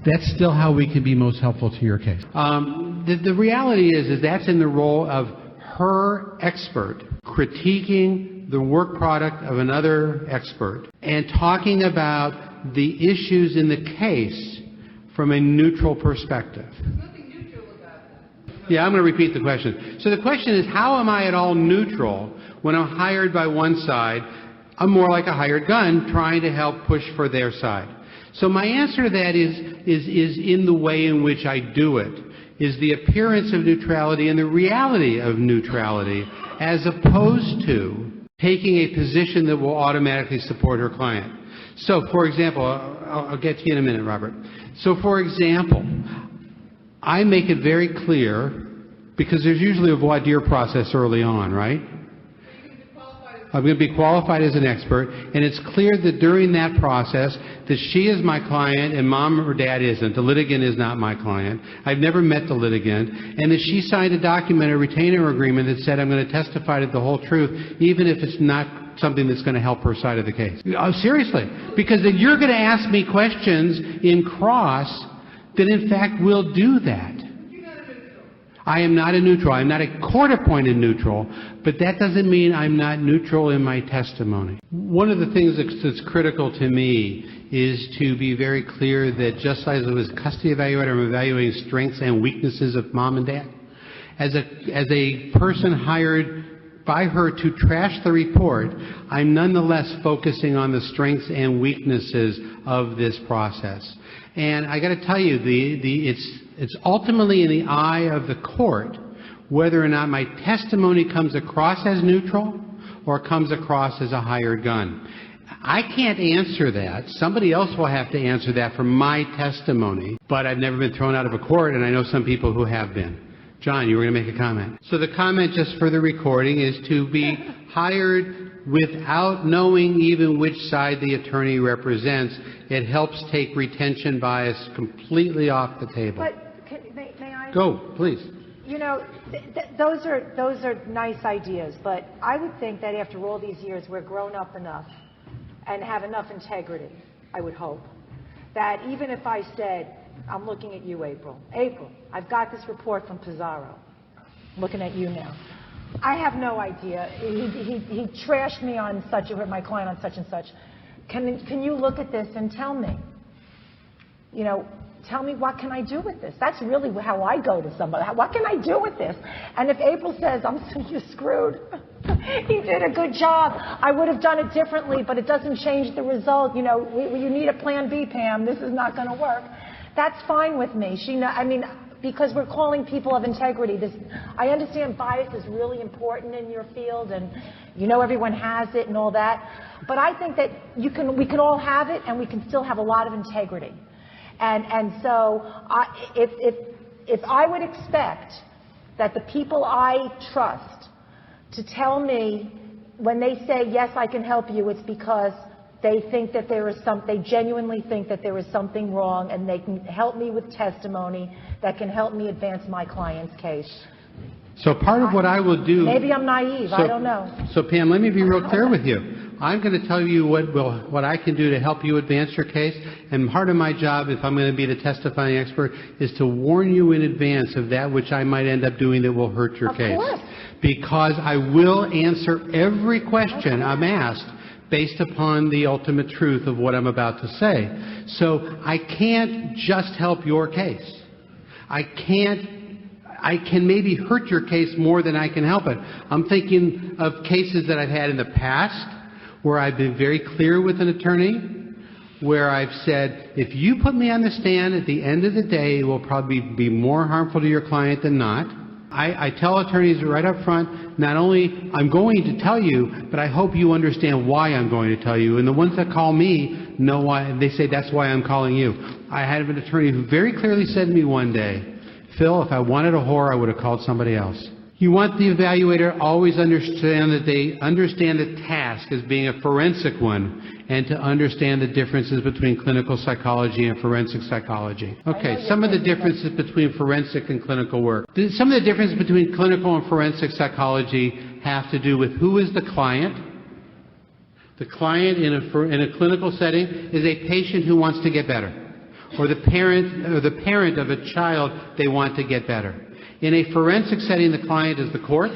that's still how we can be most helpful to your case. The reality is that's in the role of her expert critiquing the work product of another expert and talking about the issues in the case from a neutral perspective. There's nothing neutral about that. Yeah, I'm going to repeat the question. So the question is, how am I at all neutral when I'm hired by one side? I'm more like a hired gun trying to help push for their side. So my answer to that is in the way in which I do it, is the appearance of neutrality and the reality of neutrality, as opposed to taking a position that will automatically support her client. So, for example, I'll get to you in a minute, Robert. So, for example, I make it very clear, because there's usually a voir dire process early on, right? I'm going to be qualified as an expert, and it's clear that during that process that she is my client and mom or dad isn't. The litigant is not my client. I've never met the litigant, and that she signed a document, a retainer agreement, that said I'm going to testify to the whole truth, even if it's not something that's going to help her side of the case. Seriously, because then you're going to ask me questions in cross that in fact will do that. I am not a neutral. I'm not a court-appointed neutral, but that doesn't mean I'm not neutral in my testimony. One of the things that's critical to me is to be very clear that just as it was custody evaluator, I'm evaluating strengths and weaknesses of mom and dad. As a person hired by her to trash the report, I'm nonetheless focusing on the strengths and weaknesses of this process. And I got to tell you, it's ultimately in the eye of the court whether or not my testimony comes across as neutral or comes across as a hired gun. I can't answer that. Somebody else will have to answer that for my testimony, but I've never been thrown out of a court, and I know some people who have been. John, you were going to make a comment. So the comment, just for the recording, is to be hired without knowing even which side the attorney represents. It helps take retention bias completely off the table. But may I? Go, please. Those are nice ideas, but I would think that after all these years, we're grown up enough and have enough integrity, I would hope, that even if I said, I'm looking at you, April. April, I've got this report from Pizarro. I'm looking at you now. I have no idea. He trashed me on my client on such and such. Can you look at this and tell me? Tell me, what can I do with this? That's really how I go to somebody. What can I do with this? And if April says, you're screwed, he did a good job, I would have done it differently, but it doesn't change the result. You need a plan B, Pam. This is not going to work. That's fine with me. Because we're calling people of integrity. I understand bias is really important in your field, and everyone has it and all that. But I think that we can all have it, and we can still have a lot of integrity. And so if I would expect that the people I trust to tell me when they say, yes, I can help you, it's because They think that they genuinely think that there is something wrong, and they can help me with testimony that can help me advance my client's case. So part of what I will do... Maybe I'm naive, I don't know. So Pam, let me be real clear with you. I'm going to tell you what I can do to help you advance your case, and part of my job, if I'm going to be the testifying expert, is to warn you in advance of that which I might end up doing that will hurt your case. Of course. Because I will answer every question I'm asked based upon the ultimate truth of what I'm about to say. So I can't just help your case. I can maybe hurt your case more than I can help it. I'm thinking of cases that I've had in the past where I've been very clear with an attorney, where I've said, if you put me on the stand, at the end of the day, it will probably be more harmful to your client than not. I tell attorneys right up front, not only I'm going to tell you, but I hope you understand why I'm going to tell you. And the ones that call me know why. They say, that's why I'm calling you. I had an attorney who very clearly said to me one day, Phil, if I wanted a whore, I would have called somebody else. You want the evaluator always understand that they understand the task as being a forensic one, and to understand the differences between clinical psychology and forensic psychology. Okay, some of the differences between forensic and clinical work. Some of the differences between clinical and forensic psychology have to do with who is the client. The client in a clinical setting is a patient who wants to get better, or the parent of a child they want to get better. In a forensic setting, the client is the court,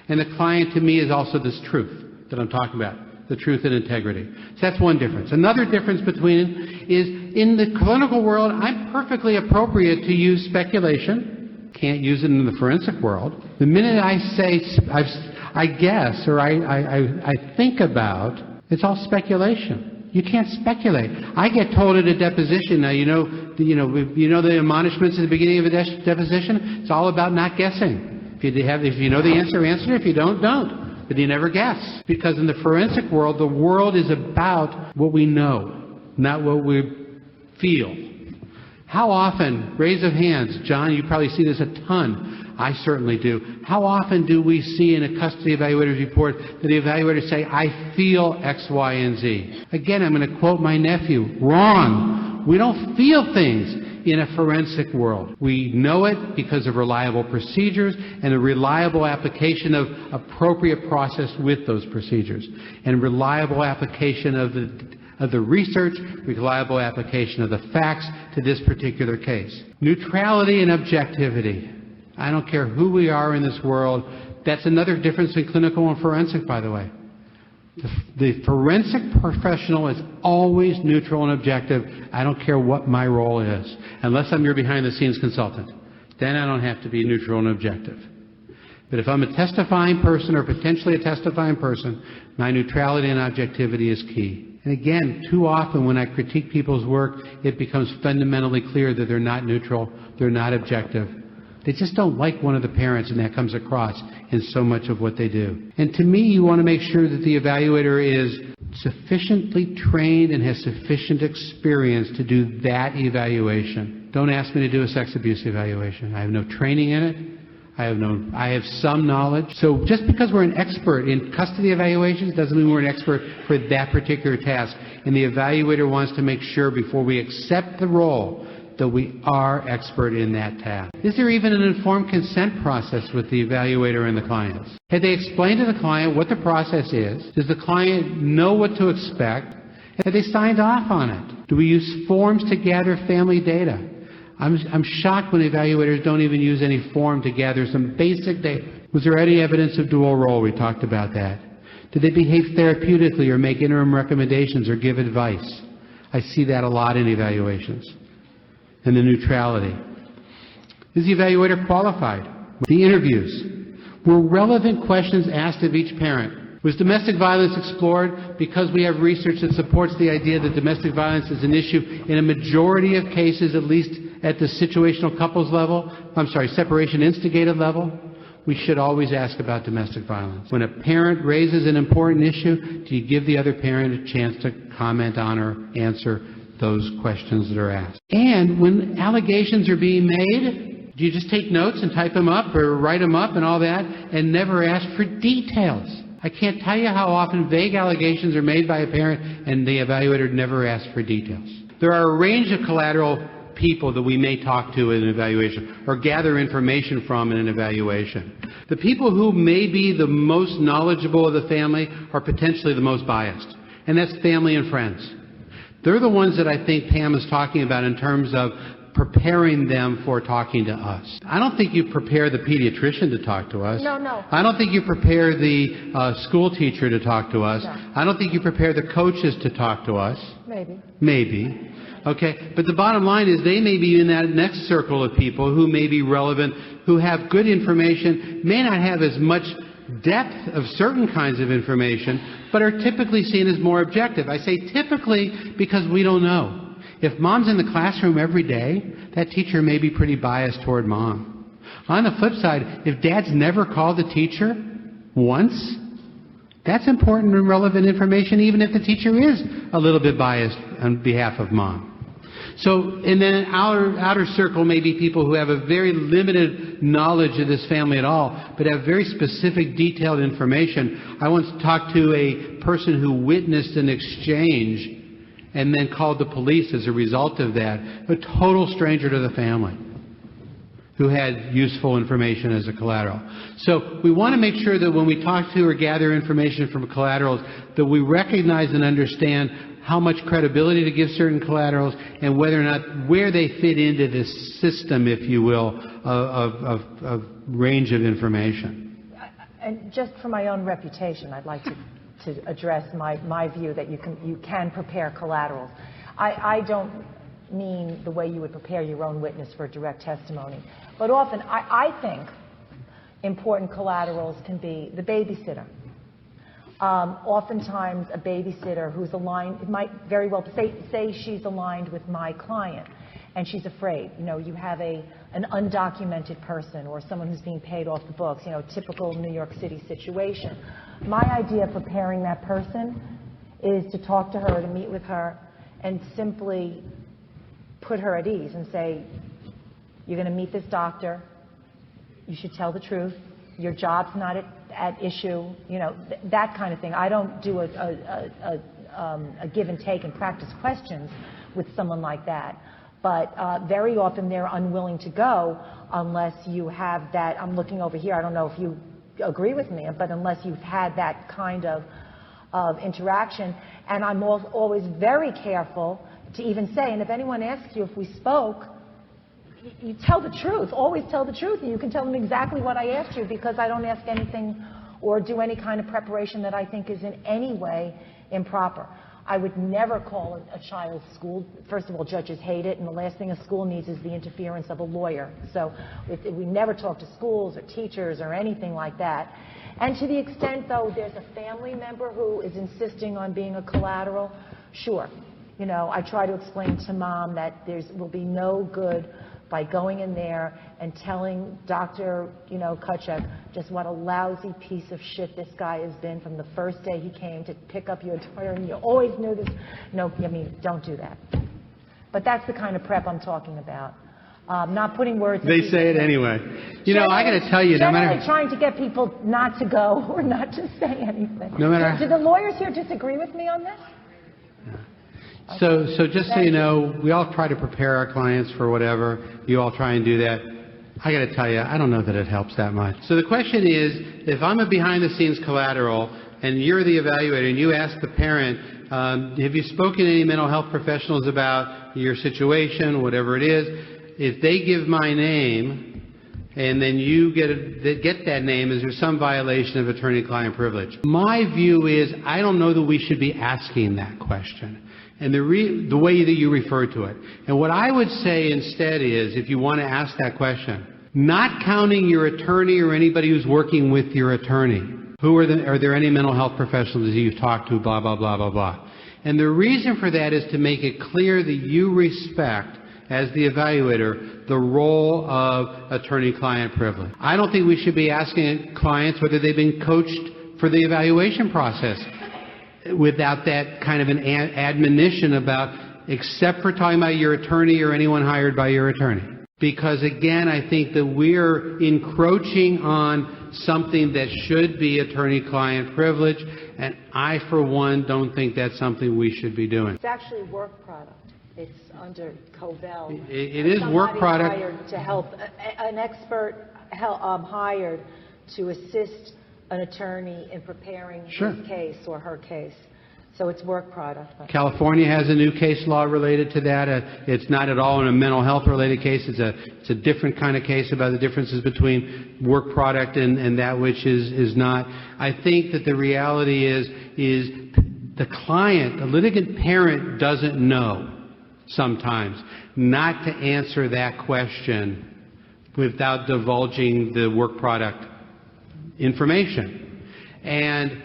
and the client to me is also this truth that I'm talking about, the truth and integrity. So that's one difference. Another difference between is in the clinical world, I'm perfectly appropriate to use speculation. Can't use it in the forensic world. The minute I say, I guess, or I think about, it's all speculation. You can't speculate. I get told at a deposition, now you know the admonishments at the beginning of a deposition? It's all about not guessing. If you know the answer, answer. If you don't, don't. But you never guess. Because in the forensic world, the world is about what we know, not what we feel. How often, raise of hands, John, you probably see this a ton. I certainly do. How often do we see in a custody evaluator's report that the evaluators say, I feel X, Y, and Z? Again, I'm going to quote my nephew. Wrong. We don't feel things in a forensic world. We know it because of reliable procedures and a reliable application of appropriate process with those procedures, and reliable application of the research, reliable application of the facts to this particular case. Neutrality and objectivity. I don't care who we are in this world. That's another difference in clinical and forensic, by the way. The forensic professional is always neutral and objective. I don't care what my role is, unless I'm your behind-the-scenes consultant. Then I don't have to be neutral and objective. But if I'm a testifying person or potentially a testifying person, my neutrality and objectivity is key. And again, too often when I critique people's work, it becomes fundamentally clear that they're not neutral, they're not objective. They just don't like one of the parents, and that comes across in so much of what they do. And to me, you want to make sure that the evaluator is sufficiently trained and has sufficient experience to do that evaluation. Don't ask me to do a sex abuse evaluation. I have no training in it. I have some knowledge. So just because we're an expert in custody evaluations doesn't mean we're an expert for that particular task. And the evaluator wants to make sure before we accept the role that we are expert in that task. Is there even an informed consent process with the evaluator and the clients? Have they explained to the client what the process is? Does the client know what to expect? Have they signed off on it? Do we use forms to gather family data? I'm shocked when evaluators don't even use any form to gather some basic data. Was there any evidence of dual role? We talked about that. Did they behave therapeutically or make interim recommendations or give advice? I see that a lot in evaluations. And the neutrality. Is the evaluator qualified? The interviews. Were relevant questions asked of each parent? Was domestic violence explored? Because we have research that supports the idea that domestic violence is an issue in a majority of cases, at least at the situational couples level, separation instigated level. We should always ask about domestic violence. When a parent raises an important issue, do you give the other parent a chance to comment on or answer those questions that are asked? And when allegations are being made, do you just take notes and type them up or write them up and all that and never ask for details? I can't tell you how often vague allegations are made by a parent and the evaluator never asks for details. There are a range of collateral people that we may talk to in an evaluation or gather information from in an evaluation. The people who may be the most knowledgeable of the family are potentially the most biased, and that's family and friends. They're the ones that I think Pam is talking about in terms of preparing them for talking to us. I don't think you prepare the pediatrician to talk to us. No. I don't think you prepare the school teacher to talk to us. No. I don't think you prepare the coaches to talk to us. Maybe. Okay, but the bottom line is they may be in that next circle of people who may be relevant, who have good information, may not have as much depth of certain kinds of information, but are typically seen as more objective. I say typically because we don't know. If mom's in the classroom every day, that teacher may be pretty biased toward mom. On the flip side, if dad's never called the teacher once, that's important and relevant information even if the teacher is a little bit biased on behalf of mom. So, and then outer circle may be people who have a very limited knowledge of this family at all, but have very specific, detailed information. I once talked to a person who witnessed an exchange and then called the police as a result of that, a total stranger to the family who had useful information as a collateral. So we want to make sure that when we talk to or gather information from collaterals, that we recognize and understand how much credibility to give certain collaterals and whether or not where they fit into this system, if you will, of range of information. And just for my own reputation, I'd like to address my view that you can prepare collaterals. I don't mean the way you would prepare your own witness for direct testimony, but often I think important collaterals can be the babysitter. Oftentimes a babysitter who's aligned, it might very well say she's aligned with my client and she's afraid. You know, you have an undocumented person or someone who's being paid off the books, you know, typical New York City situation. My idea of preparing that person is to talk to her, to meet with her, and simply put her at ease and say, you're going to meet this doctor, you should tell the truth, your job's not at issue, you know, that kind of thing. I don't do a give and take and practice questions with someone like that. But very often they're unwilling to go unless you have that. I'm looking over here. I don't know if you agree with me, but unless you've had that kind of interaction. And I'm always very careful to even say, and if anyone asks you if we spoke, you tell the truth. Always tell the truth. And you can tell them exactly what I asked you because I don't ask anything or do any kind of preparation that I think is in any way improper. I would never call a child school. First of all, judges hate it, and the last thing a school needs is the interference of a lawyer. So we never talk to schools or teachers or anything like that. And to the extent, though, there's a family member who is insisting on being a collateral, sure. You know, I try to explain to mom that there will be no good by going in there and telling Dr. Kutchuk just what a lousy piece of shit this guy has been from the first day he came to pick up your daughter, and you always knew this. No, I mean, don't do that. But that's the kind of prep I'm talking about. Not putting words in They say it anyway. You know, I got to tell you, no matter... trying to get people not to go or not to say anything. No matter... Do the lawyers here disagree with me on this? So just so you know, we all try to prepare our clients for whatever. You all try and do that. I got to tell you, I don't know that it helps that much. So the question is, if I'm a behind-the-scenes collateral and you're the evaluator and you ask the parent, have you spoken to any mental health professionals about your situation, whatever it is, if they give my name and then you get that name, is there some violation of attorney-client privilege? My view is I don't know that we should be asking that question. And the way that you refer to it. And what I would say instead is, if you want to ask that question, not counting your attorney or anybody who's working with your attorney. Are there any mental health professionals that you've talked to, blah, blah, blah, blah, blah. And the reason for that is to make it clear that you respect, as the evaluator, the role of attorney-client privilege. I don't think we should be asking clients whether they've been coached for the evaluation process without that kind of an admonition about, except for talking about your attorney or anyone hired by your attorney. Because again, I think that we're encroaching on something that should be attorney-client privilege, and I, for one, don't think that's something we should be doing. It's actually work product. It's under Covell. It is work product. Hired to help, an expert hired to assist an attorney in preparing his case or her case. So it's work product. California has a new case law related to that. It's not at all in a mental health related case. It's a different kind of case about the differences between work product and that which is not. I think that the reality is the client, the litigant parent, doesn't know sometimes not to answer that question without divulging the work product information. And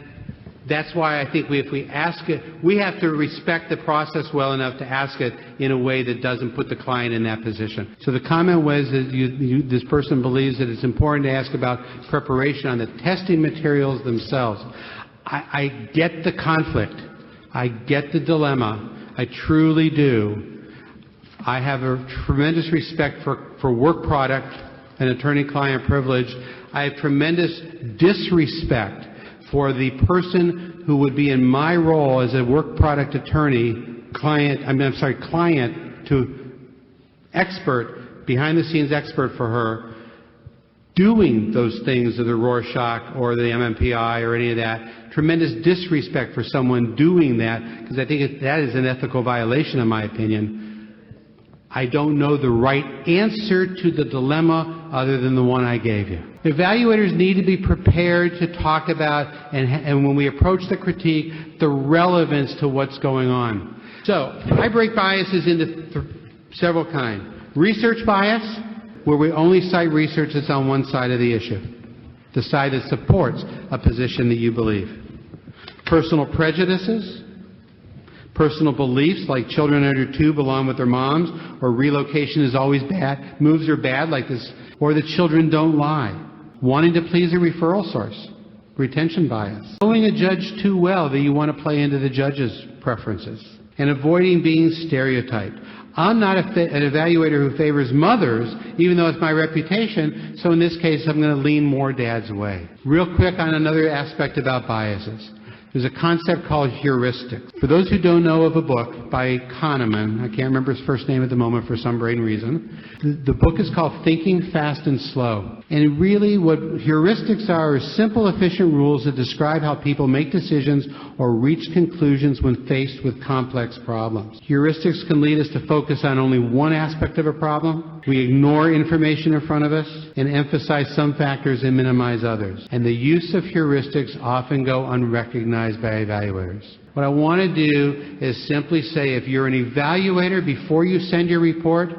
that's why I think if we ask it, we have to respect the process well enough to ask it in a way that doesn't put the client in that position. So the comment was that this person believes that it's important to ask about preparation on the testing materials themselves. I get the conflict. I get the dilemma. I truly do. I have a tremendous respect for work product and attorney-client privilege. I have tremendous disrespect for the person who would be in my role as a work product attorney, client to expert, behind-the-scenes expert for her, doing those things of the Rorschach or the MMPI or any of that. Tremendous disrespect for someone doing that, because I think that is an ethical violation, in my opinion. I don't know the right answer to the dilemma other than the one I gave you. Evaluators need to be prepared to talk about, and when we approach the critique, the relevance to what's going on. So, I break biases into several kinds. Research bias, where we only cite research that's on one side of the issue, the side that supports a position that you believe. Personal prejudices, personal beliefs like children under 2 belong with their moms, or relocation is always bad, moves are bad like this, or the children don't lie. Wanting to please a referral source, retention bias. Knowing a judge too well that you want to play into the judge's preferences. And avoiding being stereotyped. I'm not an evaluator who favors mothers, even though it's my reputation, so in this case I'm going to lean more dad's way. Real quick on another aspect about biases. There's a concept called heuristics. For those who don't know of a book by Kahneman, I can't remember his first name at the moment for some brain reason, the book is called Thinking Fast and Slow. And really what heuristics are simple, efficient rules that describe how people make decisions or reach conclusions when faced with complex problems. Heuristics can lead us to focus on only one aspect of a problem. We ignore information in front of us and emphasize some factors and minimize others. And the use of heuristics often go unrecognized by evaluators. What I want to do is simply say, if you're an evaluator, before you send your report,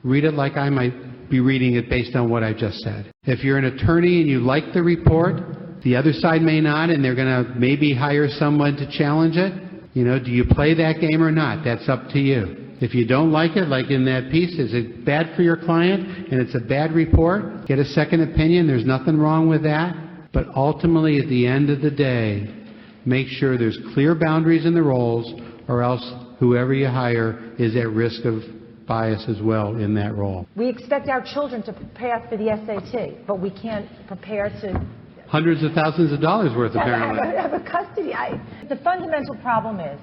read it like I might be reading it based on what I just said. If you're an attorney and you like the report, the other side may not, and they're going to maybe hire someone to challenge it. Do you play that game or not? That's up to you. If you don't like it, like in that piece, is it bad for your client and it's a bad report? Get a second opinion. There's nothing wrong with that. But ultimately, at the end of the day, make sure there's clear boundaries in the roles, or else whoever you hire is at risk of bias as well in that role. We expect our children to prepare for the SAT, but we can't prepare to... Hundreds of thousands of dollars worth, apparently. Have a custody. The fundamental problem is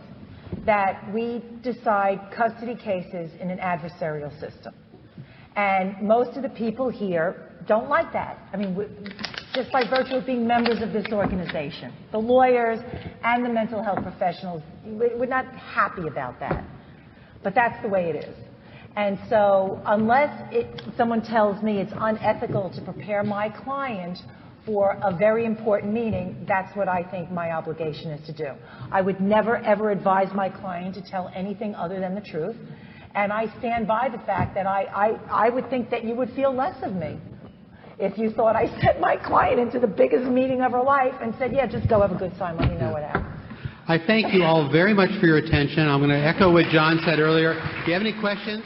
that we decide custody cases in an adversarial system. And most of the people here don't like that. I mean, just by virtue of being members of this organization. The lawyers and the mental health professionals, we're not happy about that. But that's the way it is. And so unless someone tells me it's unethical to prepare my client for a very important meeting, that's what I think my obligation is to do. I would never, ever advise my client to tell anything other than the truth. And I stand by the fact that I would think that you would feel less of me if you thought I sent my client into the biggest meeting of her life and said, yeah, just go have a good time, let me know what happens. I thank you all very much for your attention. I'm going to echo what John said earlier. If you have any questions,